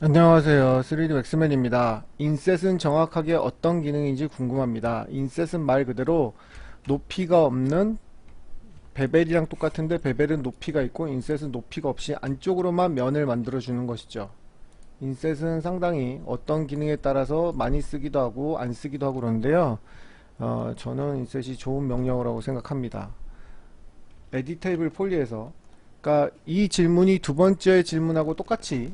안녕하세요. 3D 맥스맨입니다. 인셋은 정확하게 어떤 기능인지 궁금합니다. 인셋은 말 그대로 높이가 없는 베벨이랑 똑같은데 베벨은 높이가 있고 인셋은 높이가 없이 안쪽으로만 면을 만들어 주는 것이죠. 인셋은 상당히 어떤 기능에 따라서 많이 쓰기도 하고 안 쓰기도 하고 그러는데요. 저는 인셋이 좋은 명령어라고 생각합니다. 에디테이블 폴리에서, 그러니까 이 질문이 두 번째 질문하고 똑같이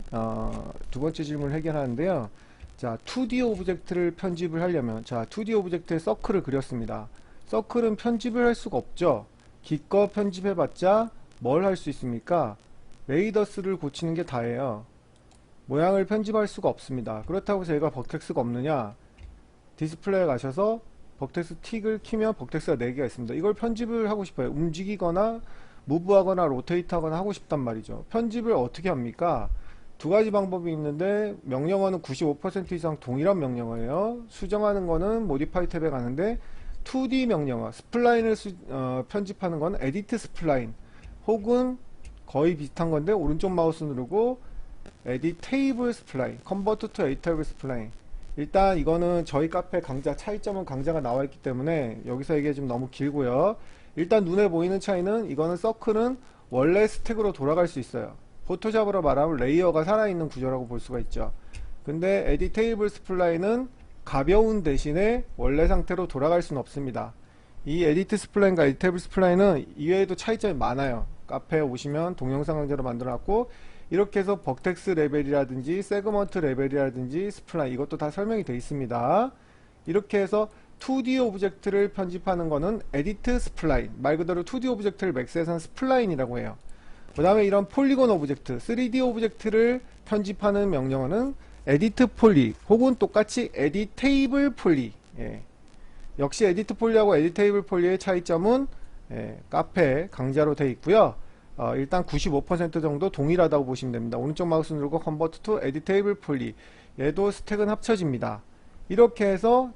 두 번째 질문을 해결하는데요. 자, 2D 오브젝트를 편집을 하려면, 자, 2D 오브젝트에 서클을 그렸습니다. 서클은 편집을 할 수가 없죠. 기껏 편집해봤자 뭘 할 수 있습니까? 레이더스를 고치는 게 다예요. 모양을 편집할 수가 없습니다. 그렇다고 제가 버텍스가 없느냐? 디스플레이에 가셔서 버텍스 틱을 키면 버텍스가 4개가 있습니다. 이걸 편집을 하고 싶어요. 움직이거나 무브하거나 로테이트하거나 하고 싶단 말이죠. 편집을 어떻게 합니까? 두 가지 방법이 있는데, 명령어는 95% 이상 동일한 명령어예요. 수정하는 거는 모디파이 탭에 가는데, 2D 명령어 스플라인을 편집하는 건 에디트 스플라인, 혹은 거의 비슷한 건데 오른쪽 마우스 누르고 에디 테이블 스플라인, 컨버트 투 에디 테이블 스플라인. 일단 이거는 저희 카페 강좌, 차이점은 강좌가 나와 있기 때문에 여기서 이게 좀 너무 길고요. 일단 눈에 보이는 차이는, 이거는 서클은 원래 스택으로 돌아갈 수 있어요. 포토샵으로 말하면 레이어가 살아있는 구조라고 볼 수가 있죠. 근데 에디 테이블 스플라인은 가벼운 대신에 원래 상태로 돌아갈 수는 없습니다. 이 에디트 스플라인과 에디 테이블 스플라인은 이외에도 차이점이 많아요. 카페에 오시면 동영상 강좌로 만들어놨고, 이렇게 해서 버텍스 레벨이라든지 세그먼트 레벨이라든지 스플라인, 이것도 다 설명이 되어 있습니다. 이렇게 해서 2D 오브젝트를 편집하는 거는 에디트 스플라인, 말 그대로 2D 오브젝트를 맥스에서는 스플라인이라고 해요. 그 다음에 이런 폴리곤 오브젝트, 3D 오브젝트를 편집하는 명령어는 에디트 폴리, 혹은 똑같이 에디 테이블 폴리. 예. 역시 에디트 폴리하고 에디 테이블 폴리의 차이점은, 카페 강좌로 되어 있고요. 일단 95% 정도 동일하다고 보시면 됩니다. 오른쪽 마우스 누르고 컨버트 투 에디 테이블 폴리, 얘도 스택은 합쳐집니다. 이렇게 해서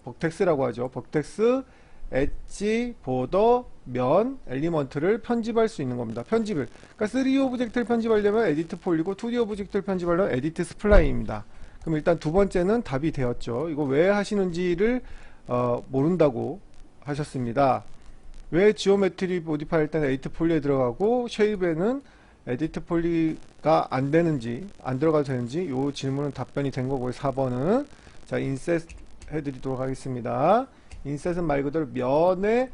버텍스라고 하죠. 버텍스, 엣지, 보더, 면, 엘리먼트를 편집할 수 있는 겁니다. 편집을, 그러니까 3D 오브젝트를 편집하려면 에디트 폴리고, 2D 오브젝트를 편집하려면 에디트 스플라인입니다. 그럼 일단 두 번째는 답이 되었죠. 이거 왜 하시는지를 모른다고 하셨습니다. 왜 지오메트리 모디파이 할 때는 에디트 폴리에 들어가고 쉐입에는 에디트 폴리가 안 되는지, 안 들어가도 되는지, 요 질문은 답변이 된 거고요. 4번은, 자, 인셋 해드리도록 하겠습니다. 인셋은 말 그대로 면의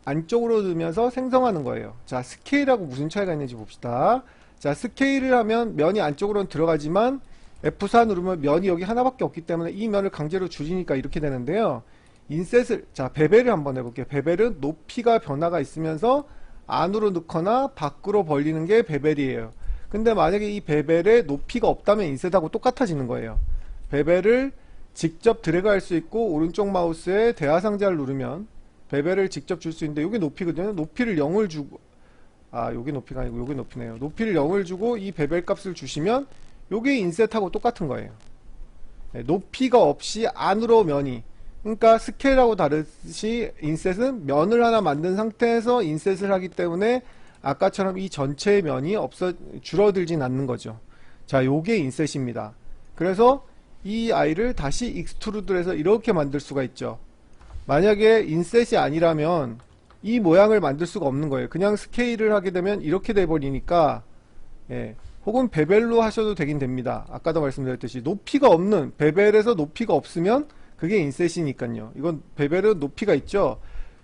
안쪽으로 넣으면서 생성하는 거예요. 자, 스케일하고 무슨 차이가 있는지 봅시다. 자, 스케일을 하면 면이 안쪽으로는 들어가지만 F4 누르면 면이 여기 하나밖에 없기 때문에 이 면을 강제로 줄이니까 이렇게 되는데요. 인셋을, 자, 베벨을 한번 해볼게요. 베벨은 높이가 변화가 있으면서 안으로 넣거나 밖으로 벌리는 게 베벨이에요. 근데 만약에 이 베벨에 높이가 없다면 인셋하고 똑같아지는 거예요. 베벨을 직접 드래그 할 수 있고, 오른쪽 마우스에 대하상자를 누르면 베벨을 직접 줄 수 있는데, 여기 높이거든요. 높이를 0을 주고, 여기 높이가 아니고 여기 높이네요. 높이를 0을 주고 이 베벨 값을 주시면 요게 인셋하고 똑같은 거예요. 네, 높이가 없이 안으로 면이, 그러니까 스케일하고 다르듯이 인셋은 면을 하나 만든 상태에서 인셋을 하기 때문에 아까처럼 이 전체의 면이 줄어들진 않는 거죠. 자, 요게 인셋입니다. 그래서 이 아이를 다시 익스트루드를 해서 이렇게 만들 수가 있죠. 만약에 인셋이 아니라면 이 모양을 만들 수가 없는 거예요. 그냥 스케일을 하게 되면 이렇게 돼버리니까, 예, 혹은 베벨로 하셔도 되긴 됩니다. 아까도 말씀드렸듯이 높이가 없는, 베벨에서 높이가 없으면 그게 인셋이니까요. 이건 베벨은 높이가 있죠.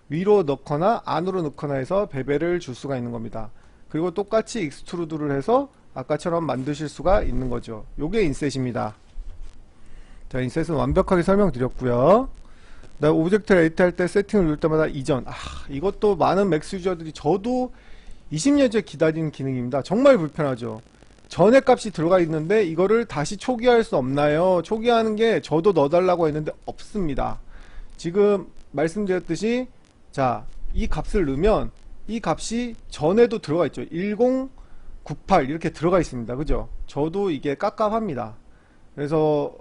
위로 넣거나 안으로 넣거나 해서 베벨을 줄 수가 있는 겁니다. 그리고 똑같이 익스트루드를 해서 아까처럼 만드실 수가 있는 거죠. 요게 인셋입니다. 자, 인셋은 완벽하게 설명드렸고요. 나 오브젝트를 에디트 할 때 세팅을 누를 때마다 이전, 이것도 많은 맥스 유저들이, 저도 20년째 기다리는 기능입니다. 정말 불편하죠. 전에 값이 들어가 있는데 이거를 다시 초기화할 수 없나요? 초기화하는 게 저도 넣어달라고 했는데 없습니다. 지금 말씀드렸듯이, 자, 이 값을 넣으면 이 값이 전에도 들어가 있죠. 1098 이렇게 들어가 있습니다. 그죠? 저도 이게 깝깝합니다. 그래서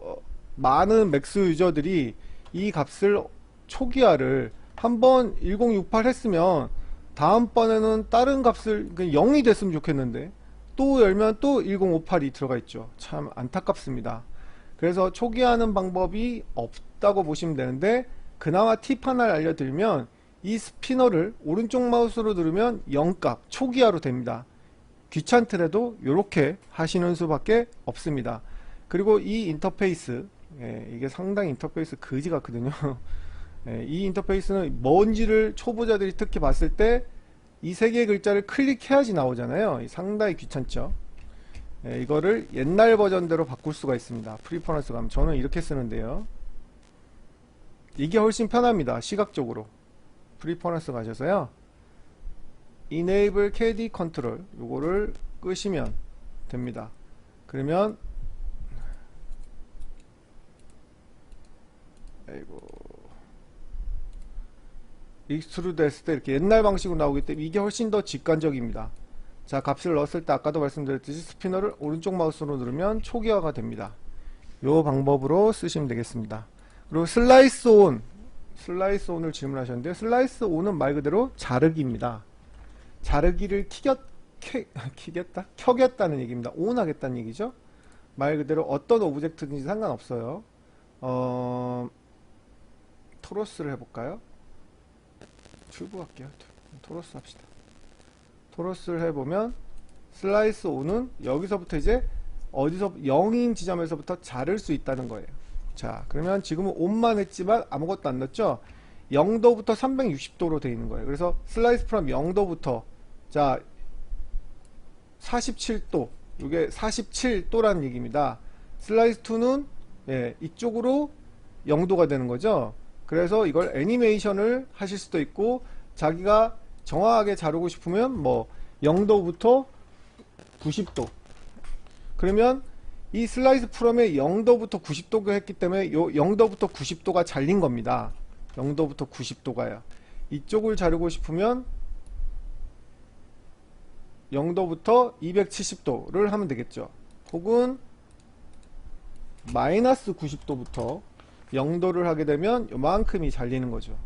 많은 맥스 유저들이 이 값을 초기화를 한번 1068 했으면 다음번에는 다른 값을 0이 됐으면 좋겠는데, 또 열면 또 1058이 들어가 있죠. 참 안타깝습니다. 그래서 초기화하는 방법이 없다고 보시면 되는데, 그나마 팁 하나를 알려드리면 이 스피너를 오른쪽 마우스로 누르면 0값 초기화로 됩니다. 귀찮더라도 이렇게 하시는 수밖에 없습니다. 그리고 이 인터페이스, 이게 상당히 인터페이스 거지 같거든요. 이 인터페이스는 뭔지를 초보자들이 특히 봤을 때 이 세 개의 글자를 클릭해야지 나오잖아요. 상당히 귀찮죠. 이거를 옛날 버전대로 바꿀 수가 있습니다. 프리퍼런스 가면 저는 이렇게 쓰는데요. 이게 훨씬 편합니다. 시각적으로. 프리퍼런스 가셔서요. Enable KD Control 요거를 끄시면 됩니다. 그러면 익스트루드 했을 때 이렇게 옛날 방식으로 나오기 때문에 이게 훨씬 더 직관적입니다. 자, 값을 넣었을 때 아까도 말씀드렸듯이 스피너를 오른쪽 마우스로 누르면 초기화가 됩니다. 요 방법으로 쓰시면 되겠습니다. 그리고 슬라이스 온을 질문하셨는데, 슬라이스 온은 말 그대로 자르기입니다. 자르기를 켜겠다는 얘기입니다. 온 하겠다는 얘기죠. 말 그대로 어떤 오브젝트든지 상관없어요. 토러스를 해볼까요? 튜브 할게요. 토러스 합시다. 토러스를 해보면 슬라이스 온은 여기서부터 이제 어디서 0인 지점에서부터 자를 수 있다는 거예요. 자, 그러면 지금은 온만 했지만 아무것도 안 넣었죠. 0도부터 360도로 되어 있는 거예요. 그래서 슬라이스 프롬 0도부터 자 47도, 이게 47도라는 얘기입니다. 슬라이스 2는 이쪽으로 0도가 되는 거죠. 그래서 이걸 애니메이션을 하실 수도 있고, 자기가 정확하게 자르고 싶으면 뭐 0도부터 90도, 그러면 이 슬라이스 프롬에 0도부터 90도가 했기 때문에 요 0도부터 90도가 잘린 겁니다. 0도부터 90도가요. 이쪽을 자르고 싶으면 0도부터 270도를 하면 되겠죠. 혹은 마이너스 90도부터 0도를 하게 되면 요만큼이 잘리는 거죠.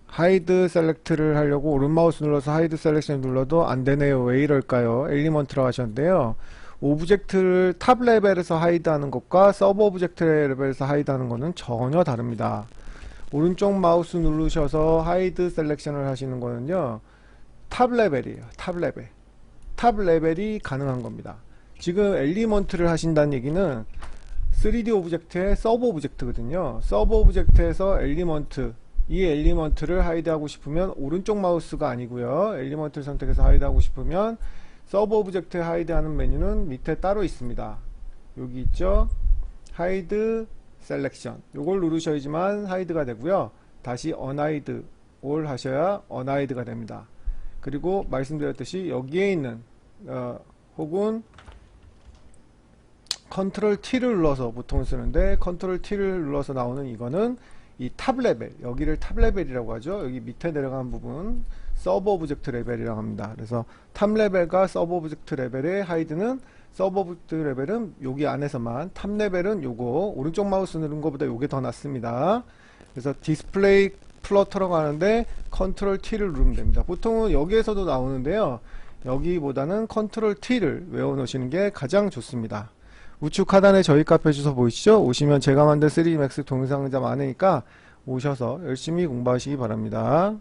하이드 셀렉트를 하려고 오른 마우스 눌러서 하이드 셀렉션 눌러도 안 되네요. 왜 이럴까요? 엘리먼트로 하셨는데요. 오브젝트를 탑 레벨에서 하이드 하는 것과 서브 오브젝트 레벨에서 하이드 하는 것은 전혀 다릅니다. 오른쪽 마우스 누르셔서 하이드 셀렉션을 하시는 거는요, 탑 레벨이에요. 탑 레벨이 가능한 겁니다. 지금 엘리먼트를 하신다는 얘기는 3D 오브젝트의 서브 오브젝트거든요. 서브 오브젝트에서 엘리먼트, 이 엘리먼트를 하이드하고 싶으면 오른쪽 마우스가 아니고요. 엘리먼트를 선택해서 하이드하고 싶으면 서브 오브젝트 하이드하는 메뉴는 밑에 따로 있습니다. 여기 있죠. 하이드 셀렉션, 요걸 누르셔야지만 하이드가 되고요. 다시 언하이드 올 하셔야 언하이드가 됩니다. 그리고 말씀드렸듯이 여기에 있는 혹은 컨트롤 T를 눌러서 보통 쓰는데, 컨트롤 T를 눌러서 나오는 이거는 이 탑 레벨, 여기를 탑 레벨이라고 하죠. 여기 밑에 내려간 부분 서브 오브젝트 레벨이라고 합니다. 그래서 탑 레벨과 서브 오브젝트 레벨의 하이드는, 서브 오브젝트 레벨은 여기 안에서만, 탑 레벨은 요거 오른쪽 마우스 누른 것보다 요게 더 낫습니다. 그래서 디스플레이 플러터로 가는데 컨트롤 T를 누르면 됩니다. 보통은 여기에서도 나오는데요, 여기보다는 컨트롤 T를 외워 놓으시는 게 가장 좋습니다. 우측 하단에 저희 카페 주소 보이시죠? 오시면 제가 만든 3D Max 동영상 상자 많으니까 오셔서 열심히 공부하시기 바랍니다.